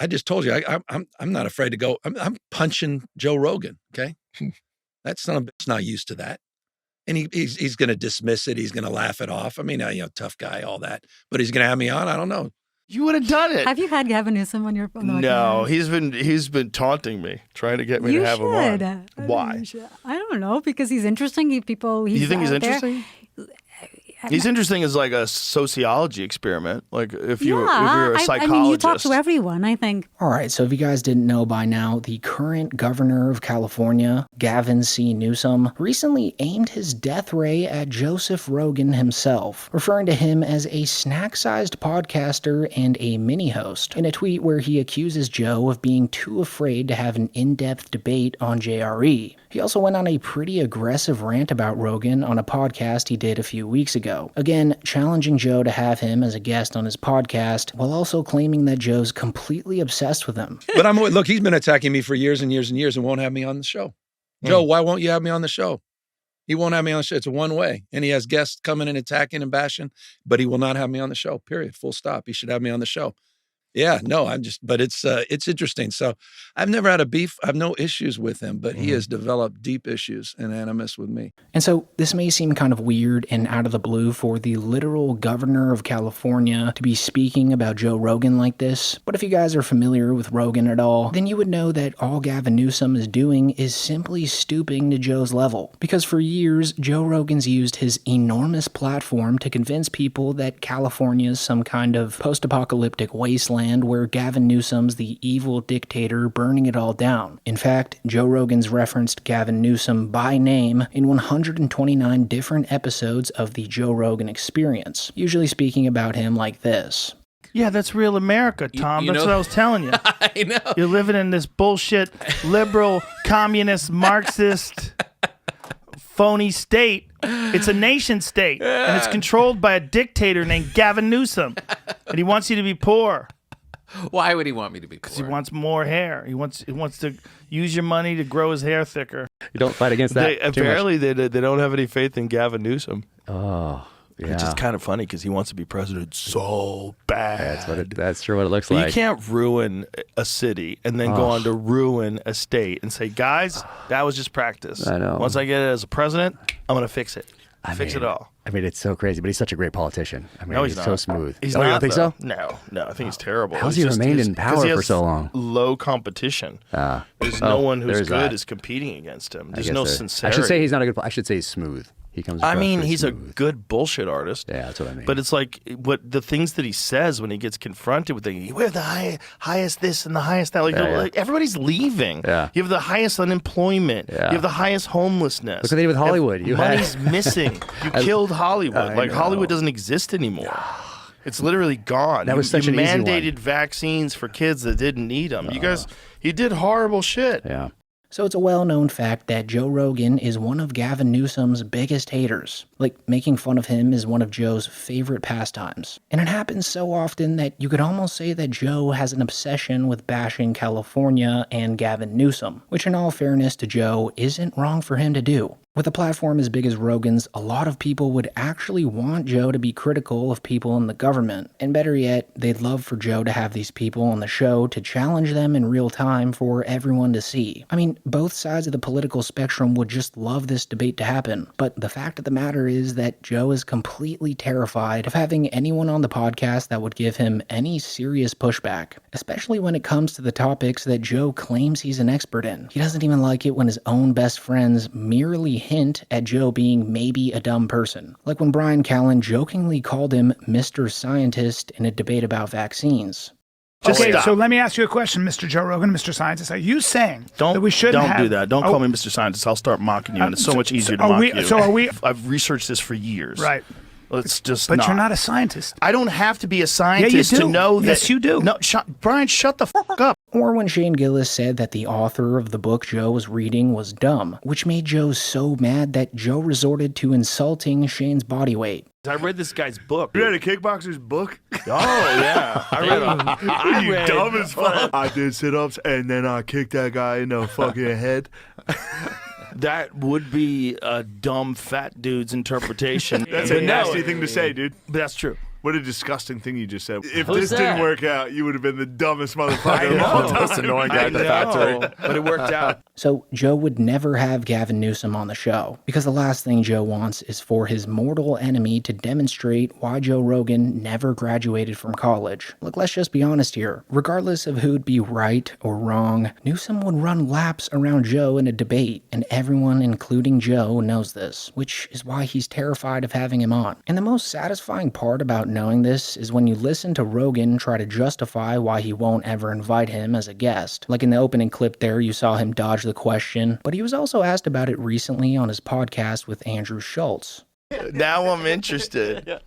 I just told you, I'm not afraid to go. I'm punching Joe Rogan. Okay. That son of a bitch not used to that. And he's going to dismiss it. He's going to laugh it off. I mean, tough guy, all that, but he's going to have me on. I don't know. You would have done it. Have you had Gavin Newsom on the No, he's been taunting me, trying to get me to have him on. Why? I don't know, because he's interesting. You think he's interesting? He's interesting as like a sociology experiment. Like if you're a psychologist. I mean, you talk to everyone, I think. All right, so if you guys didn't know by now, the current governor of California, Gavin C. Newsom, recently aimed his death ray at Joseph Rogan himself, referring to him as a snack-sized podcaster and a mini-host, in a tweet where he accuses Joe of being too afraid to have an in-depth debate on JRE. He also went on a pretty aggressive rant about Rogan on a podcast he did a few weeks ago. Again, challenging Joe to have him as a guest on his podcast, while also claiming that Joe's completely obsessed with him. But look, he's been attacking me for years and years and years and won't have me on the show. Joe, why won't you have me on the show? He won't have me on the show. It's a one way. And he has guests coming and attacking and bashing, but he will not have me on the show, period. Full stop. He should have me on the show. Yeah, no, but it's interesting. So I've never had a beef. I have no issues with him, but he has developed deep issues and animus with me. And so this may seem kind of weird and out of the blue for the literal governor of California to be speaking about Joe Rogan like this. But if you guys are familiar with Rogan at all, then you would know that all Gavin Newsom is doing is simply stooping to Joe's level. Because for years, Joe Rogan's used his enormous platform to convince people that California is some kind of post-apocalyptic wasteland where Gavin Newsom's the evil dictator burning it all down. In fact, Joe Rogan's referenced Gavin Newsom by name in 129 different episodes of the Joe Rogan Experience, usually speaking about him like this. Yeah, that's real America, Tom. That's what I was telling you. I know. You're living in this bullshit, liberal, communist, Marxist, phony state. It's a nation state, and it's controlled by a dictator named Gavin Newsom, and he wants you to be poor. Why would he want me to be poor? Because he wants more hair. He wants to use your money to grow his hair thicker. You don't fight against that. Apparently, they don't have any faith in Gavin Newsom. Oh, yeah. Which is kind of funny because he wants to be president so bad. That's true what it looks but like. You can't ruin a city and then go on to ruin a state and say, guys, that was just practice. I know. Once I get it as a president, I'm going to fix it. Fix it all. I mean, it's so crazy, but he's such a great politician. I mean, No, he's not. so smooth. He's You not, don't think though. so? No, I think he's terrible. How's he remained in power for so long? Low competition. There's no one who's good is competing against him. There's no sincerity. I should say he's not a good. I should say he's smooth. He comes. I mean, across he's a smooth. good bullshit artist. Yeah, that's what I mean. But it's like the things that he says when he gets confronted with things. We're the highest this and the highest that. Like everybody's leaving. Yeah. You have the highest unemployment. Yeah. You have the highest homelessness. Look what they did with Hollywood. Money's missing. You killed Hollywood. Like Hollywood doesn't exist anymore. It's literally gone. That was such you an easy one. mandated vaccines for kids that didn't need them. You guys, he did horrible shit. Yeah. So it's a well-known fact that Joe Rogan is one of Gavin Newsom's biggest haters. Like, making fun of him is one of Joe's favorite pastimes. And it happens so often that you could almost say that Joe has an obsession with bashing California and Gavin Newsom, which in all fairness to Joe isn't wrong for him to do. With a platform as big as Rogan's, a lot of people would actually want Joe to be critical of people in the government. And better yet, they'd love for Joe to have these people on the show to challenge them in real time for everyone to see. I mean, both sides of the political spectrum would just love this debate to happen. But the fact of the matter is that Joe is completely terrified of having anyone on the podcast that would give him any serious pushback, especially when it comes to the topics that Joe claims he's an expert in. He doesn't even like it when his own best friends merely hint at Joe being maybe a dumb person. Like when Brian Callen jokingly called him Mr. Scientist in a debate about vaccines. Okay, so let me ask you a question, Mr. Joe Rogan, Mr. Scientist. Are you saying that we shouldn't Don't do that. Don't call me Mr. Scientist. I'll start mocking you, and it's so much easier to mock you. So are we... I've researched this for years. Right. Let's just But you're not a scientist. I don't have to be a scientist to know that. Yes, you do. No, Brian, shut the fuck up. Or when Shane Gillis said that the author of the book Joe was reading was dumb, which made Joe so mad that Joe resorted to insulting Shane's body weight. I read this guy's book. You read a kickboxer's book? Oh, yeah. I read dumb as fuck. I did sit-ups, and then I kicked that guy in the fucking head. That would be a dumb fat dude's interpretation. That's a nasty thing to say, dude. But that's true. What a disgusting thing you just said. If Who's this didn't that? work out, you would have been the dumbest motherfucker of all time. Most annoying guy at the factory. But it worked out. So Joe would never have Gavin Newsom on the show, because the last thing Joe wants is for his mortal enemy to demonstrate why Joe Rogan never graduated from college. Look, let's just be honest here. Regardless of who'd be right or wrong, Newsom would run laps around Joe in a debate, and everyone, including Joe, knows this, which is why he's terrified of having him on. And the most satisfying part about knowing this is when you listen to Rogan try to justify why he won't ever invite him as a guest. Like in the opening clip there, you saw him dodge the question, but he was also asked about it recently on his podcast with Andrew Schulz. Now I'm interested.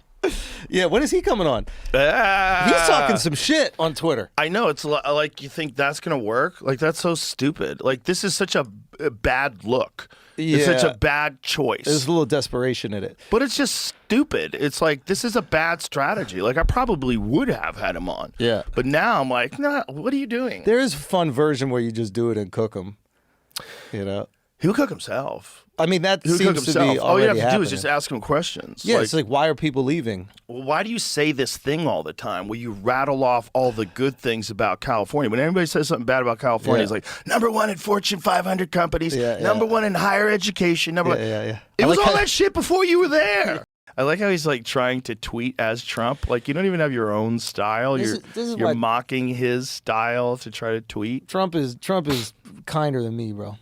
Yeah, when is he coming on? He's talking some shit on Twitter. I know. It's like, you think that's going to work? Like, that's so stupid. Like, this is such a bad look. It's such a bad choice. There's a little desperation in it. But it's just stupid. It's like, this is a bad strategy. Like, I probably would have had him on. Yeah. But now I'm like, nah, what are you doing? There is a fun version where you just do it and cook them. You know? He'll cook himself. I mean, that He'll seems cook to be himself. All you have to happening. do is just ask him questions. Yeah, it's like, why are people leaving? Well, why do you say this thing all the time where you rattle off all the good things about California? When anybody says something bad about California, it's like, #1 in Fortune 500 companies, #1 in higher education, Yeah. It was all that shit before you were there. I like how he's like trying to tweet as Trump. Like, you don't even have your own style. You're mocking his style to try to tweet. Trump is kinder than me, bro.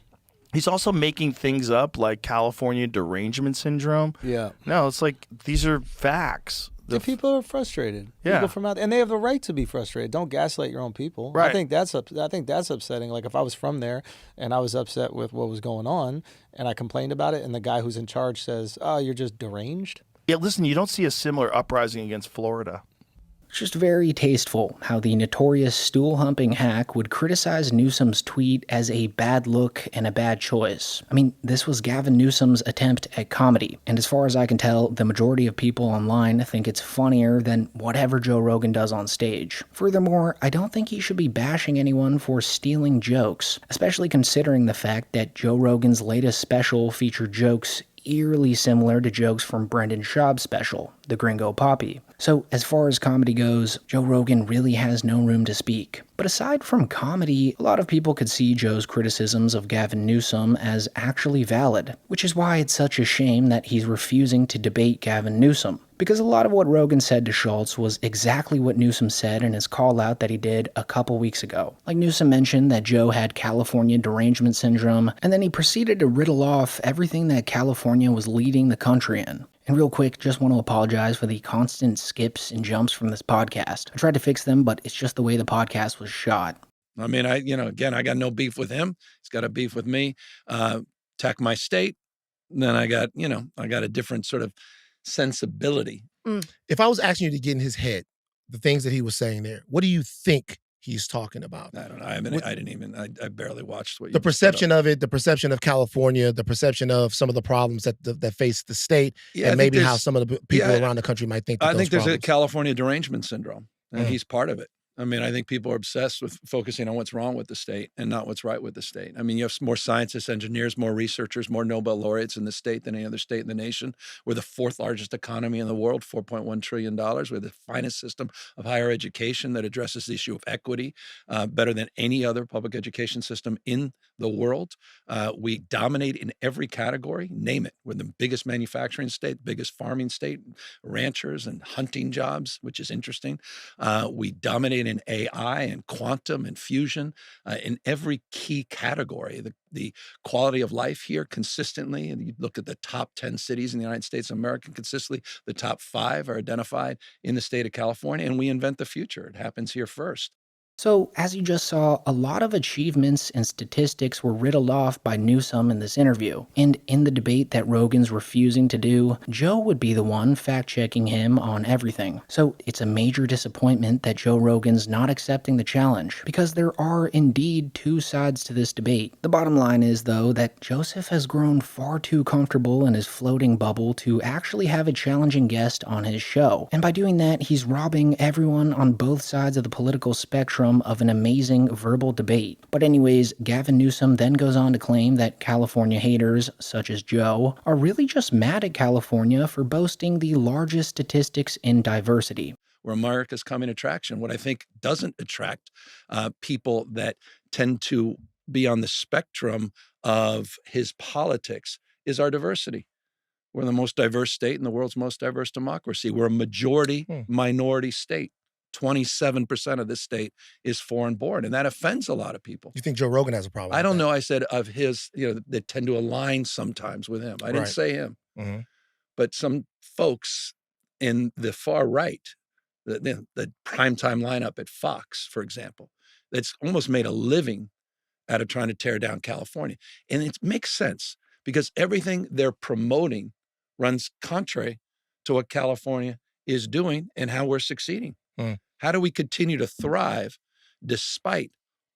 He's also making things up like California derangement syndrome. Yeah. No, it's like, these are facts. The people are frustrated. Yeah. People from out, and they have the right to be frustrated. Don't gaslight your own people. Right. I think that's upsetting. Like, if I was from there and I was upset with what was going on and I complained about it, and the guy who's in charge says, "Oh, you're just deranged." Yeah, listen, you don't see a similar uprising against Florida. It's just very tasteful how the notorious stool-humping hack would criticize Newsom's tweet as a bad look and a bad choice. I mean, this was Gavin Newsom's attempt at comedy, and as far as I can tell, the majority of people online think it's funnier than whatever Joe Rogan does on stage. Furthermore, I don't think he should be bashing anyone for stealing jokes, especially considering the fact that Joe Rogan's latest special featured jokes eerily similar to jokes from Brendan Schaub's special, The Gringo Poppy. So, as far as comedy goes, Joe Rogan really has no room to speak. But aside from comedy, a lot of people could see Joe's criticisms of Gavin Newsom as actually valid, which is why it's such a shame that he's refusing to debate Gavin Newsom. Because a lot of what Rogan said to Schulz was exactly what Newsom said in his call-out that he did a couple weeks ago. Like, Newsom mentioned that Joe had California derangement syndrome, and then he proceeded to riddle off everything that California was leading the country in. And real quick, just want to apologize for the constant skips and jumps from this podcast. I tried to fix them, but it's just the way the podcast was shot. I mean, I got no beef with him. He's got a beef with me. Attack my state. Then I got a different sort of sensibility. If I was asking you to get in his head, the things that he was saying there, what do you think he's talking about? I don't know. I barely watched what you the perception of it, the perception of California, the perception of some of the problems that face the state, and maybe how some of the people around the country might think. I think there's a California derangement syndrome, and he's part of it. I mean, I think people are obsessed with focusing on what's wrong with the state and not what's right with the state. I mean, you have more scientists, engineers, more researchers, more Nobel laureates in the state than any other state in the nation. We're the 4th largest economy in the world, $4.1 trillion. We're the finest system of higher education that addresses the issue of equity better than any other public education system in the world. We dominate in every category, name it. We're the biggest manufacturing state, biggest farming state, ranchers and hunting jobs, which is interesting. We dominate in AI and quantum and fusion in every key category. The quality of life here consistently, and you look at the top 10 cities in the United States of America consistently, the top 5 are identified in the state of California, and we invent the future. It happens here first. So, as you just saw, a lot of achievements and statistics were riddled off by Newsom in this interview. And in the debate that Rogan's refusing to do, Joe would be the one fact-checking him on everything. So, it's a major disappointment that Joe Rogan's not accepting the challenge, because there are indeed 2 sides to this debate. The bottom line is, though, that Joseph has grown far too comfortable in his floating bubble to actually have a challenging guest on his show. And by doing that, he's robbing everyone on both sides of the political spectrum spectrum of an amazing verbal debate. But anyways, Gavin Newsom then goes on to claim that California haters, such as Joe, are really just mad at California for boasting the largest statistics in diversity. Where America's coming attraction. What I think doesn't attract people that tend to be on the spectrum of his politics is our diversity. We're the most diverse state in the world's most diverse democracy. We're a majority minority state. 27% of this state is foreign born, and that offends a lot of people. You think Joe Rogan has a problem? I don't know. I said of his, they tend to align sometimes with him. I didn't say him. Mm-hmm. But some folks in the far right, the primetime lineup at Fox, for example, that's almost made a living out of trying to tear down California. And it makes sense because everything they're promoting runs contrary to what California is doing and how we're succeeding. How do we continue to thrive despite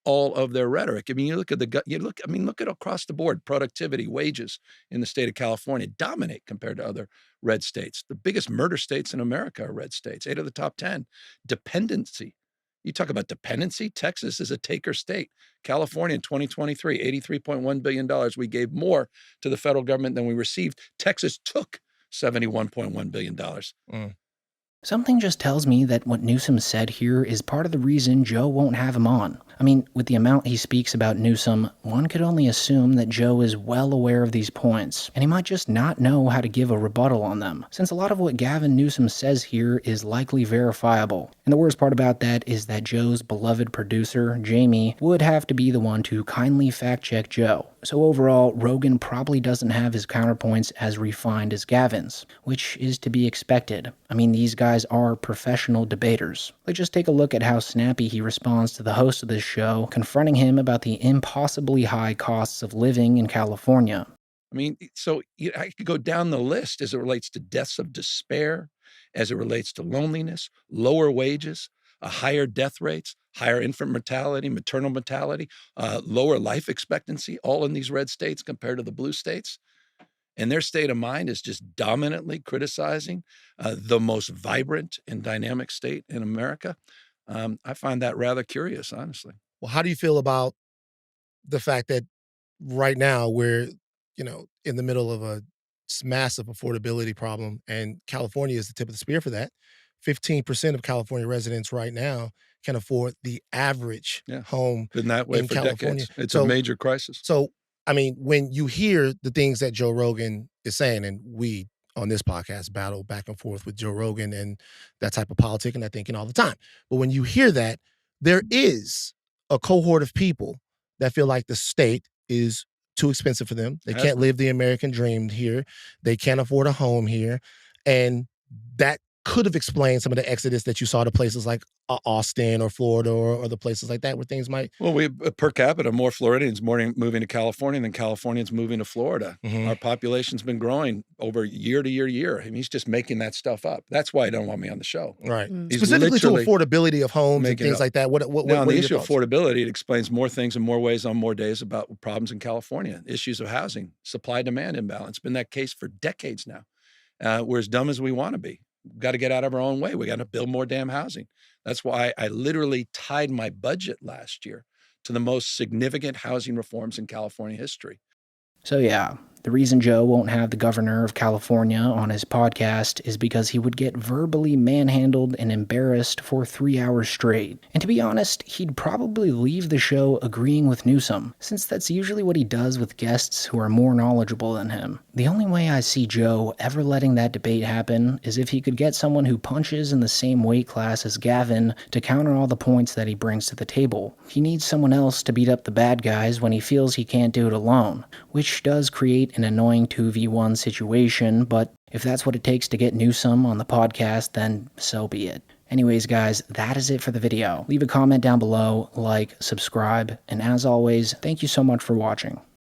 all of their rhetoric? I mean, look at across the board, productivity, wages in the state of California dominate compared to other red states. The biggest murder states in America are red states, 8 of the top 10. Dependency. You talk about dependency. Texas is a taker state. California in 2023, $83.1 billion. We gave more to the federal government than we received. Texas took $71.1 billion. Something just tells me that what Newsom said here is part of the reason Joe won't have him on. I mean, with the amount he speaks about Newsom, one could only assume that Joe is well aware of these points, and he might just not know how to give a rebuttal on them, since a lot of what Gavin Newsom says here is likely verifiable. And the worst part about that is that Joe's beloved producer, Jamie, would have to be the one to kindly fact-check Joe. So overall, Rogan probably doesn't have his counterpoints as refined as Gavin's, which is to be expected. I mean, these guys are professional debaters. Like, just take a look at how snappy he responds to the host of this show, confronting him about the impossibly high costs of living in California. I mean, so I could go down the list as it relates to deaths of despair, as it relates to loneliness, lower wages, higher death rates, higher infant mortality, maternal mortality, lower life expectancy, all in these red states compared to the blue states. And their state of mind is just dominantly criticizing the most vibrant and dynamic state in America. I find that rather curious, honestly. Well, how do you feel about the fact that right now we're, in the middle of a massive affordability problem, and California is the tip of the spear for that? 15% of California residents right now can afford the average home been that way in for California. Decades. It's a major crisis. So, I mean, when you hear the things that Joe Rogan is saying, and we on this podcast battle back and forth with Joe Rogan and that type of politic and that thinking all the time. But when you hear that, there is a cohort of people that feel like the state is too expensive for them. They can't live the American dream here. They can't afford a home here. And that could have explained some of the exodus that you saw to places like Austin or Florida or the places like that where things might... Well, we per capita, more Floridians moving to California than Californians moving to Florida. Mm-hmm. Our population's been growing over year to year. I mean, he's just making that stuff up. That's why he don't want me on the show. Right. Specifically to affordability of homes and things like that. What the issue of affordability, it explains more things in more ways on more days about problems in California. Issues of housing, supply-demand imbalance. Been that case for decades now. We're as dumb as we want to be. We've got to get out of our own way. We got to build more damn housing. That's why I literally tied my budget last year to the most significant housing reforms in California history. So yeah, the reason Joe won't have the governor of California on his podcast is because he would get verbally manhandled and embarrassed for 3 hours straight. And to be honest, he'd probably leave the show agreeing with Newsom, since that's usually what he does with guests who are more knowledgeable than him. The only way I see Joe ever letting that debate happen is if he could get someone who punches in the same weight class as Gavin to counter all the points that he brings to the table. He needs someone else to beat up the bad guys when he feels he can't do it alone, which does create an annoying 2v1 situation, but if that's what it takes to get Newsom on the podcast, then so be it. Anyways, guys, that is it for the video. Leave a comment down below, like, subscribe, and as always, thank you so much for watching.